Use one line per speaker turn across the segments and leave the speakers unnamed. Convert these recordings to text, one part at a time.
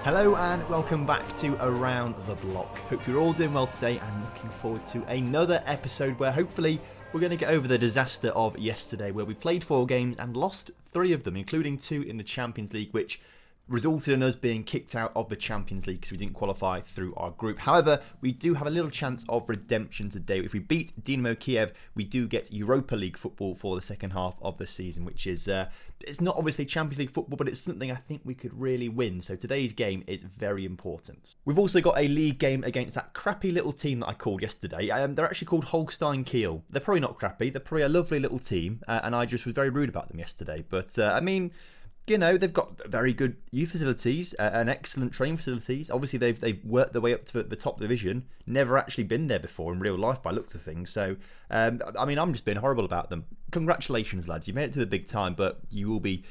Hello and welcome back to Around the Block. Hope you're all doing well today and looking forward to another episode where hopefully we're going to get over the disaster of yesterday where we played 4 games and lost 3 of them, including 2 in the Champions League, which resulted in us being kicked out of the Champions League because we didn't qualify through our group. However, we do have a little chance of redemption today. If we beat Dynamo Kiev, we do get Europa League football for the second half of the season, which is, it's not obviously Champions League football, but it's something I think we could really win. So today's game is very important. We've also got a league game against that crappy little team that I called yesterday. They're actually called Holstein Kiel. They're probably not crappy. They're probably a lovely little team, and I just was very rude about them yesterday. But, I mean, you know, they've got very good youth facilities and excellent training facilities. Obviously, they've worked their way up to the top division. Never actually been there before in real life by looks of things. So, I mean, I'm just being horrible about them. Congratulations, lads. You made it to the big time, but you will be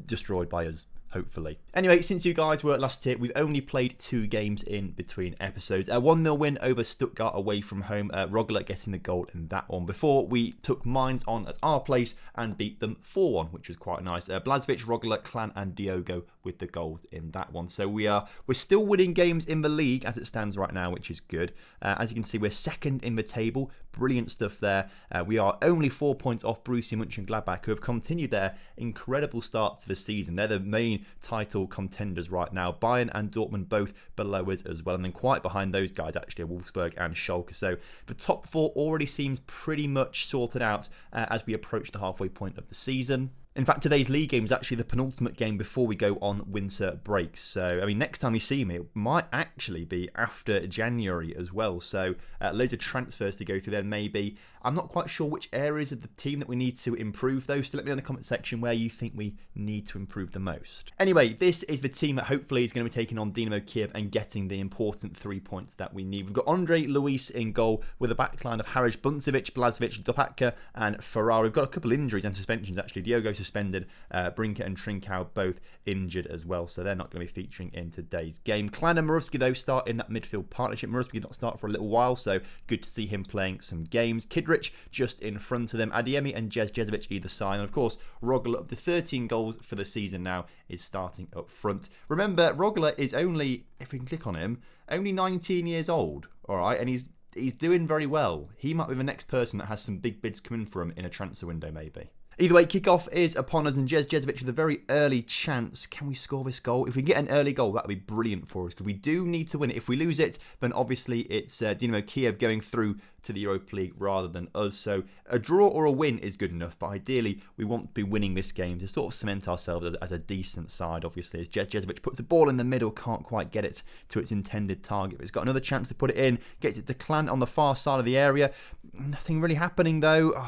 destroyed by us, hopefully. Anyway, since you guys were last here, we've only played 2 games in between episodes. A 1-0 win over Stuttgart away from home. Rogler getting the goal in that one before we took Mainz on at our place and beat them 4-1, which was quite nice. Blažević, Rogler, Klan and Diogo with the goals in that one. So we're still winning games in the league as it stands right now, which is good. As you can see, we're second in the table. Brilliant stuff there. We are only 4 points off Borussia Mönchengladbach, who have continued their incredible start to the season. They're the main title contenders right now. Bayern and Dortmund both below us as well, and then quite behind those guys actually are Wolfsburg and Schalke. So the top 4 already seems pretty much sorted out as we approach the halfway point of the season. In fact, today's league game is actually the penultimate game before we go on winter breaks. So, I mean, next time you see me, it might actually be after January as well. So, loads of transfers to go through then maybe. I'm not quite sure which areas of the team that we need to improve though. So let me know in the comment section where you think we need to improve the most. Anyway, this is the team that hopefully is going to be taking on Dynamo Kiev and getting the important 3 points that we need. We've got Andre Luis in goal with a backline of Harish, Buncevic, Blažević, Dopatka and Ferrari. We've got a couple of injuries and suspensions actually. Diogo suspended, Brinker and Trincao both injured as well, so they're not going to be featuring in today's game. Klan and Moravsky though start in that midfield partnership. Moravsky did not start for a little while, so good to see him playing some games. Kidrich just in front of them, Adeyemi and Jezovic either side, and of course Rogler up to 13 goals for the season now is starting up front. Remember, Rogler is only, if we can click on him, only 19 years old, alright, and he's doing very well. He might be the next person that has some big bids coming for him in a transfer window maybe. Either way, kickoff is upon us, and Jezovic with a very early chance. Can we score this goal? If we get an early goal, that would be brilliant for us, because we do need to win it. If we lose it, then obviously it's Dynamo Kiev going through to the Europa League rather than us. So a draw or a win is good enough, but ideally we want to be winning this game to sort of cement ourselves as a decent side, obviously. As Jezovic puts the ball in the middle, can't quite get it to its intended target. But he's got another chance to put it in, gets it to Klan on the far side of the area. Nothing really happening though.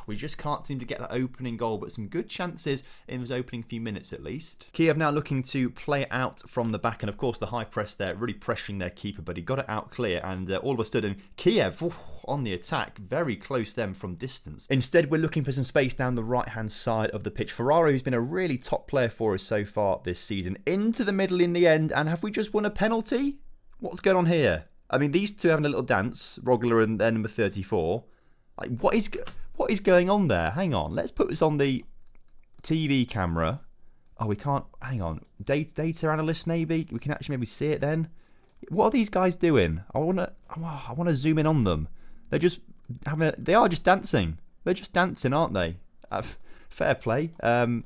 We just can't seem to get that opening goal, but some good chances in those opening few minutes at least. Kiev now looking to play it out from the back, and of course the high press there, really pressuring their keeper, but he got it out clear, and all of a sudden Kiev on the attack, very close to them from distance. Instead, we're looking for some space down the right-hand side of the pitch. Ferrari, who's been a really top player for us so far this season, into the middle in the end, and have we just won a penalty? What's going on here? I mean, these two having a little dance, Rogler and their number 34. Like, what is going on there? Hang on, let's put this on the TV camera. Oh, we can't, hang on. Data analyst maybe? We can actually maybe see it then. What are these guys doing? I want to zoom in on them. They're just they are just dancing. They're just dancing, aren't they? Fair play. I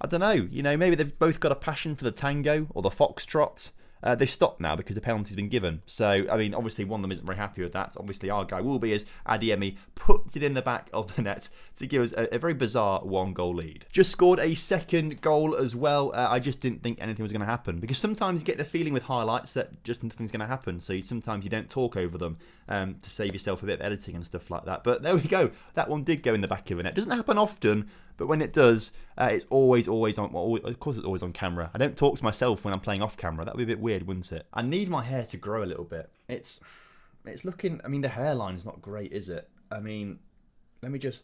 don't know, you know, maybe they've both got a passion for the tango or the foxtrot. They've stopped now because the penalty's been given. So, I mean, obviously one of them isn't very happy with that. So obviously our guy will be as Adeyemi puts it in the back of the net to give us a very bizarre 1-goal lead. Just scored a second goal as well. I just didn't think anything was going to happen, because sometimes you get the feeling with highlights that just nothing's going to happen. So sometimes you don't talk over them to save yourself a bit of editing and stuff like that. But there we go. That one did go in the back of the net. Doesn't happen often, but when it does, it's always on. Well, of course, it's always on camera. I don't talk to myself when I'm playing off camera. That would be a bit weird, wouldn't it? I need my hair to grow a little bit. It's looking. I mean, the hairline is not great, is it? I mean, look at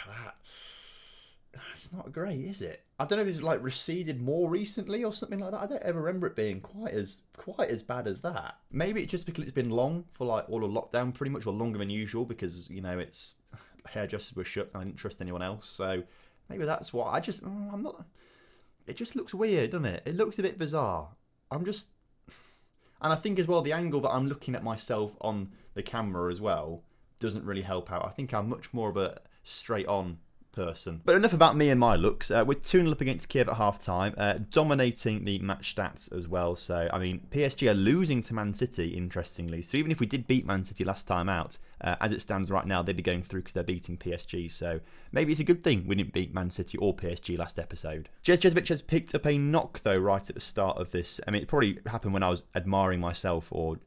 that. It's not great, is it? I don't know if it's like receded more recently or something like that. I don't ever remember it being quite as bad as that. Maybe it's just because it's been long for like all of lockdown, pretty much, or longer than usual, because you know it's hairdressers were shut and I didn't trust anyone else. So maybe that's what I'm not. It just looks weird, doesn't it? It looks a bit bizarre. I'm just... And I think as well, the angle that I'm looking at myself on the camera as well doesn't really help out. I think I'm much more of a straight-on person. But enough about me and my looks. We're 2-0 up against Kiev at half-time, dominating the match stats as well. So, I mean, PSG are losing to Man City, interestingly. So even if we did beat Man City last time out, as it stands right now, they'd be going through because they're beating PSG. So maybe it's a good thing we didn't beat Man City or PSG last episode. Jezovic has picked up a knock, though, right at the start of this. I mean, it probably happened when I was admiring myself or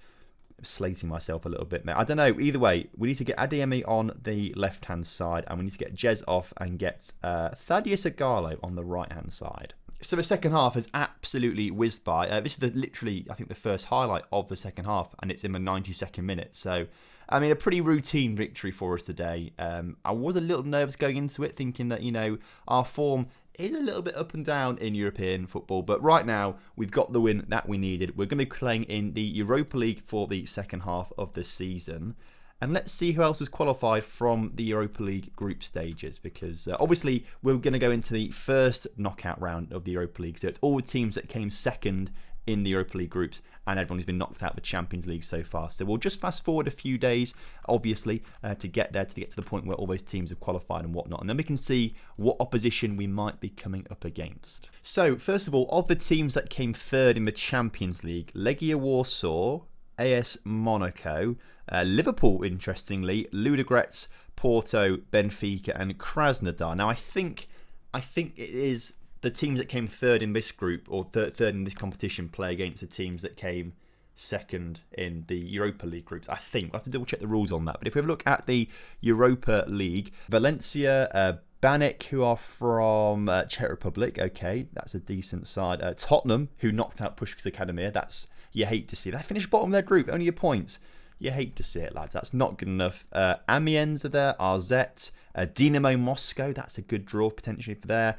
slating myself a little bit, mate. I don't know. Either way, we need to get Adeyemi on the left-hand side, and we need to get Jez off and get Thaddeus Agallo on the right-hand side. So the second half has absolutely whizzed by. This is literally, I think, the first highlight of the second half, and it's in the 92nd minute. So, I mean, a pretty routine victory for us today. I was a little nervous going into it, thinking that, you know, our form is a little bit up and down in European football, but right now we've got the win that we needed. We're going to be playing in the Europa League for the second half of the season, and let's see who else has qualified from the Europa League group stages, because obviously we're going to go into the first knockout round of the Europa League, so it's all the teams that came second in the Europa League groups, and everyone who's been knocked out of the Champions League so far. So we'll just fast forward a few days, obviously, to get there, to get to the point where all those teams have qualified and whatnot, and then we can see what opposition we might be coming up against. So, first of all, of the teams that came third in the Champions League, Legia Warsaw, AS Monaco, Liverpool, interestingly, Ludogorets, Porto, Benfica, and Krasnodar. Now, I think it is the teams that came third in this group, or third in this competition, play against the teams that came second in the Europa League groups. I think. We'll have to double check the rules on that. But if we have a look at the Europa League, Valencia, Banek, who are from Czech Republic, okay, that's a decent side. Tottenham, who knocked out Puskás Academia, that's, you hate to see. They finished bottom of their group, only a point. You hate to see it, lads. That's not good enough. Amiens are there, RZ, Dinamo Moscow, that's a good draw potentially for there.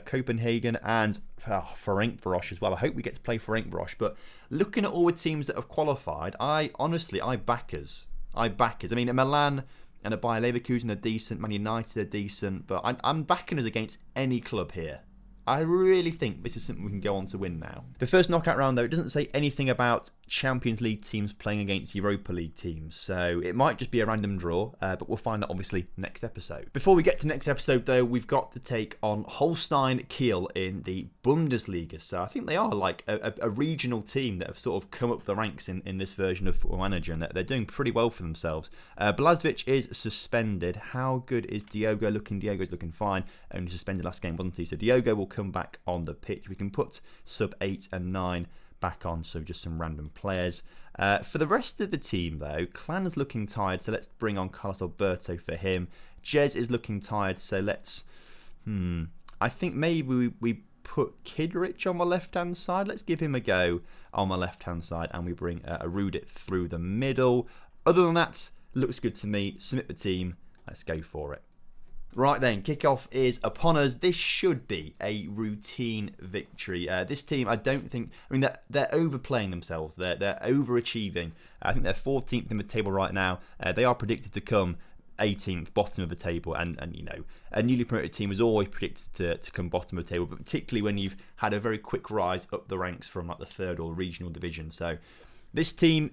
Copenhagen and Ferencváros as well. I hope we get to play Ferencváros. But looking at all the teams that have qualified, I back us. I mean, Milan and a Bayer Leverkusen are decent. Man United are decent. But I'm backing us against any club here. I really think this is something we can go on to win now. The first knockout round, though, it doesn't say anything about Champions League teams playing against Europa League teams, so it might just be a random draw, but we'll find out, obviously, next episode. Before we get to next episode, though, we've got to take on Holstein Kiel in the Bundesliga, so I think they are like a regional team that have sort of come up the ranks in this version of Football Manager, and they're doing pretty well for themselves. Blažević is suspended. How good is Diogo looking? Diogo's looking fine. Only suspended last game, wasn't he? So Diogo will come back on the pitch. We can put sub 8 and 9 back on, so just some random players. For the rest of the team, though, Clan is looking tired, so let's bring on Carlos Alberto for him. Jez is looking tired, so let's... I think maybe we put Kidrich on my left-hand side. Let's give him a go on my left-hand side, and we bring Rudit through the middle. Other than that, looks good to me. Submit the team. Let's go for it. Right then, kickoff is upon us. This should be a routine victory. This team, I don't think... I mean, they're overplaying themselves. They're overachieving. I think they're 14th in the table right now. They are predicted to come 18th, bottom of the table. And you know, a newly promoted team is always predicted to come bottom of the table, but particularly when you've had a very quick rise up the ranks from like the third or regional division. So this team...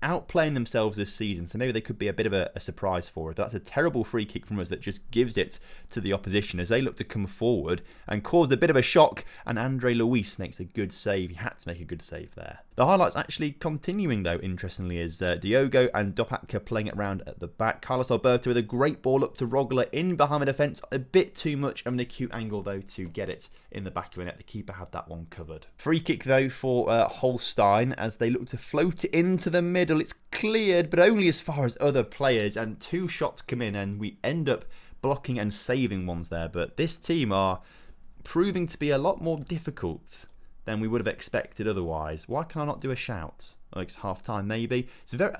outplaying themselves this season, so maybe they could be a bit of a surprise for us. That's a terrible free kick from us that just gives it to the opposition as they look to come forward and cause a bit of a shock, and Andre Luis makes a good save. He had to make a good save there. The highlights actually continuing, though, interestingly, is Diogo and Dopatka playing it around at the back. Carlos Alberto with a great ball up to Rogler in behind the defence. A bit too much of an acute angle, though, to get it in the back of the net. The keeper had that one covered. Free kick, though, for Holstein as they look to float it into the middle. It's cleared, but only as far as other players, and two shots come in, and we end up blocking and saving ones there. But this team are proving to be a lot more difficult than we would have expected otherwise. Why can I not do a shout? Like it's half time, maybe. It's very...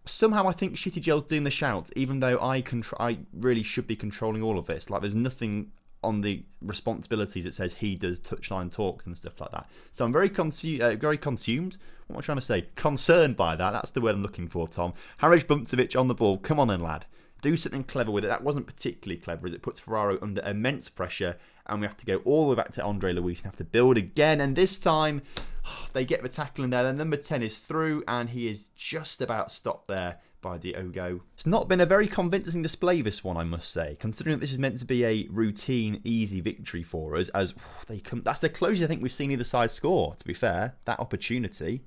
Somehow I think Shitty Gel's doing the shouts, even though I really should be controlling all of this. Like there's nothing on the responsibilities that says he does touchline talks and stuff like that. So I'm very consumed. What am I trying to say? Concerned by that. That's the word I'm looking for, Tom. Harej Bumpcevic on the ball. Come on then, lad. do something clever with it. That wasn't particularly clever, as it puts Ferraro under immense pressure, and we have to go all the way back to Andre Luis and have to build again. And this time, they get the tackle in there. The number 10 is through, and he is just about stopped there by Diogo. It's not been a very convincing display, this one, I must say, considering that this is meant to be a routine, easy victory for us, as they come. That's the closest I think we've seen either side score, to be fair, that opportunity.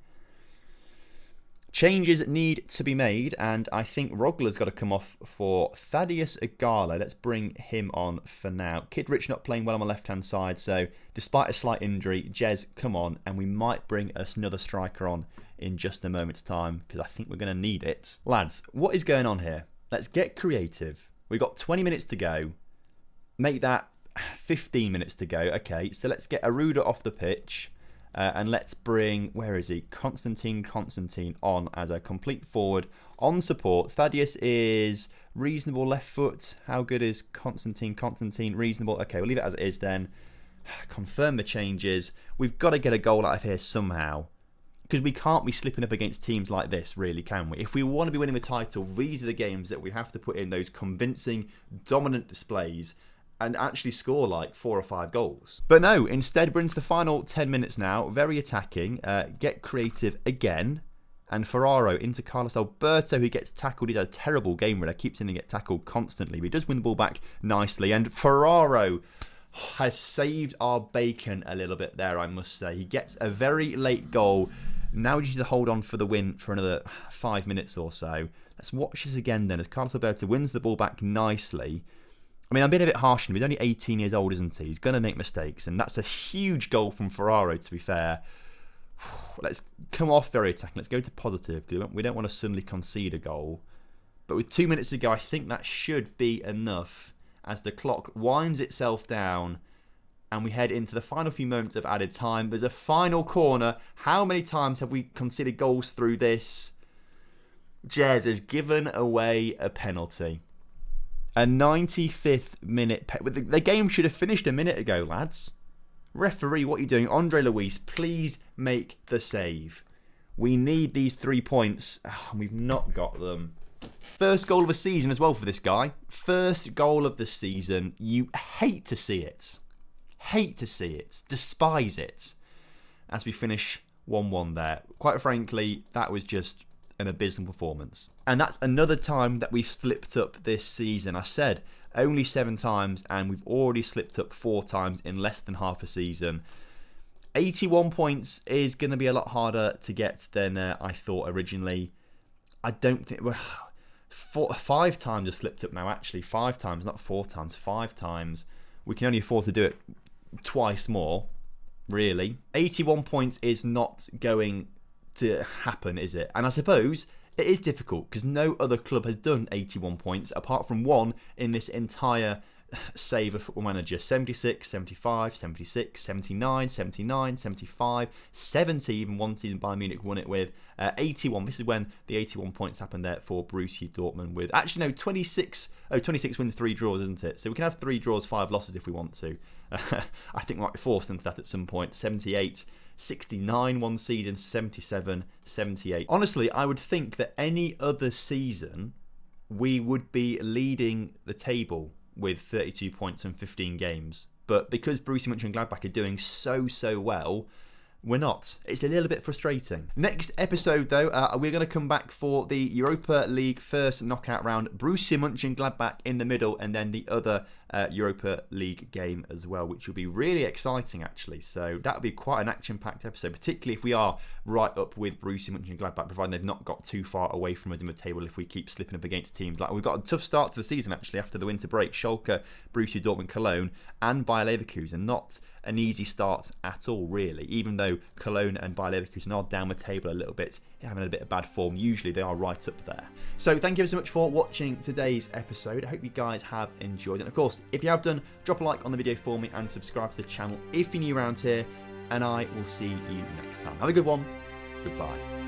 Changes need to be made, and I think Rogler's got to come off for Thaddeus Igalo. Let's bring him on for now. Kid Rich not playing well on the left-hand side, so despite a slight injury, Jez, come on, and we might bring us another striker on in just a moment's time, because I think we're going to need it. Lads, what is going on here? Let's get creative. We've got 20 minutes to go. Make that 15 minutes to go. Okay, so let's get Aruda off the pitch. And let's bring, where is he? Constantine on as a complete forward on support. Thaddeus is reasonable left foot. How good is Constantine? Reasonable. Okay, we'll leave it as it is then. Confirm the changes. We've got to get a goal out of here somehow, because we can't be slipping up against teams like this, really, can we? If we want to be winning the title, these are the games that we have to put in those convincing, dominant displays and actually score like 4 or 5 goals. But no, instead we're into the final 10 minutes now, very attacking, get creative again, and Ferraro into Carlos Alberto, who gets tackled. He's had a terrible game, really, keeps in and get tackled constantly, but he does win the ball back nicely, and Ferraro has saved our bacon a little bit there, I must say. He gets a very late goal. Now we just need to hold on for the win for another 5 minutes or so. Let's watch this again then, as Carlos Alberto wins the ball back nicely. I mean, I'm being a bit harsh on him. He's only 18 years old, isn't he? He's going to make mistakes, and that's a huge goal from Ferraro, to be fair. Let's come off very attacking. Let's go to positive. We don't want to suddenly concede a goal. But with 2 minutes to go, I think that should be enough as the clock winds itself down and we head into the final few moments of added time. There's a final corner. How many times have we conceded goals through this? Jez has given away a penalty. A 95th minute. The game should have finished a minute ago, lads. Referee, what are you doing? Andre Luis, please make the save. We need these 3 points. We've not got them. First goal of the season as well for this guy. First goal of the season. You hate to see it. Hate to see it. Despise it. As we finish 1-1 there. Quite frankly, that was just an abysmal performance. And that's another time that we've slipped up this season. I said only 7 times, and we've already slipped up 4 times in less than half a season. 81 points is going to be a lot harder to get than I thought originally. I don't think... 5 times have slipped up now, actually. 5 times, not 4 times. 5 times. We can only afford to do it twice more, really. 81 points is not going to happen, is it? And I suppose it is difficult because no other club has done 81 points apart from one in this entire save of Football Manager. 76, 75, 76, 79, 79, 75, 70, even one season Bayern Munich won it with. 81, this is when the 81 points happened there for Borussia Dortmund with, actually no, 26 wins, 3 draws, isn't it? So we can have 3 draws, 5 losses if we want to. I think we might be forced into that at some point. 78, 69 one season, 77, 78. Honestly, I would think that any other season we would be leading the table with 32 points from 15 games. But because Borussia Mönchengladbach are doing so well, we're not. It's a little bit frustrating. Next episode, though, we're going to come back for the Europa League first knockout round. Borussia Mönchengladbach in the middle, and then the other Europa League game as well, which will be really exciting, actually. So that'll be quite an action-packed episode, particularly if we are right up with Borussia Mönchengladbach, providing they've not got too far away from us in the table if we keep slipping up against teams. Like, we've got a tough start to the season, actually, after the winter break. Schalke, Borussia Dortmund, Cologne, and Bayer Leverkusen. Not an easy start at all, really, even though Cologne and Bayer Leverkusen are down the table a little bit, having a bit of bad form. Usually they are right up there. So thank you so much for watching today's episode. I hope you guys have enjoyed it. And of course, if you have done, drop a like on the video for me and subscribe to the channel if you're new around here, and I will see you next time. Have a good one. Goodbye.